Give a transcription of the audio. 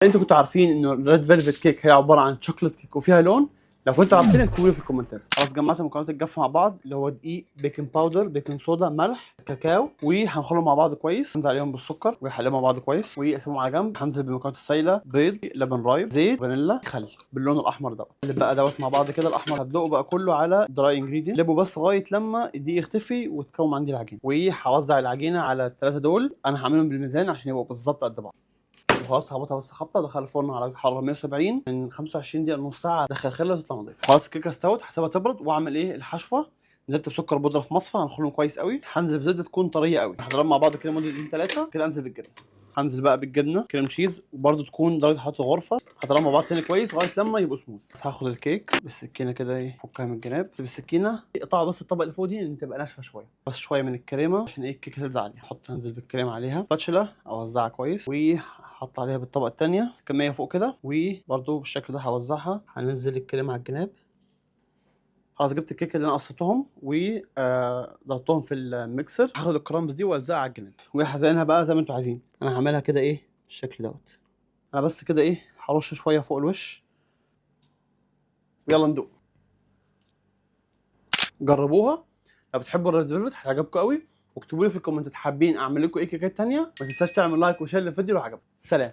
انتوا كنتوا عارفين انه الريد فيلفت كيك هي عباره عن شوكليت كيك وفيها لون؟ لو كنتوا عارفين اكتبوا لي في الكومنتات. خلاص جمعت مكونات الجافه مع بعض، اللي هو دقيق، بيكنج باودر، بيكنج صودا، ملح، كاكاو، وهنخلطهم مع بعض كويس. هنزل عليهم بالسكر وهحلهم مع بعض كويس واسيبهم على جنب. هنزل بالمكونات السائله، بيض، لبن رايب، زيت، فانيلا، خل باللون الاحمر دوت. اللي بقى دوت مع بعض كده. الاحمر هتدوقه بقى كله على دراي انجريدينت. قلبه بس لغايه لما الدقيق يختفي وتكون عندي العجينه. وهوزع العجينه على الثلاثه دول. انا هعملهم بالميزان عشان يبقوا بالظبط قد بعض. وخلاص هخبطها بس خبطه، ادخلها الفرن على حراره 170 من 25 دقيقه لنص ساعه. ادخل خله تطلع نضيفه. خلاص الكيكه استوت، هسيبها تبرد واعمل ايه الحشوه. نزلت بسكر بودره في مصفى، هنخلهم كويس قوي. هنزل بزبده تكون طريه قوي. هضربهم مع بعض كده مده 2 3 كده. انزل بالجبنه. هنزل بقى بالجبنه كريم تشيز، وبرده تكون درجه حراره الغرفه. هضربهم مع بعض تاني كويس لغايه لما يبقوا سموث. هاخد الكيك بالسكينه كده، ايه، فكها من الجناب بالسكينه. اقطع بس الطبقه اللي فوق دي لان تبقى ناشفه شويه. بس شويه من الكريمه عشان ايه الكيكه تلزق عليها. انزل بالكريمه عليها باتشلا، اوزعها كويس وحط عليها بالطبقه الثانيه كميه فوق كده. وبرده بالشكل ده هوزعها. هنزل الكريمه على الجناب. خلاص جبت الكيك اللي انا قصيتهم وضربتهم في الميكسر. هاخد الكرامبس دي والزقها على الجناب وهزينها بقى زي ما انتوا عايزين. انا هعملها كده ايه بالشكل دوت. انا بس كده ايه هرش شويه فوق الوش. ويلا ندوق. جربوها لو بتحبوا الريد فيلفت هيعجبكم قوي. واكتبوا لي في الكومنتات حابين اعمل لكم ايه كيكات تانية. ما تنساش تعمل لايك وشير للفيديو لو عجبك. سلام.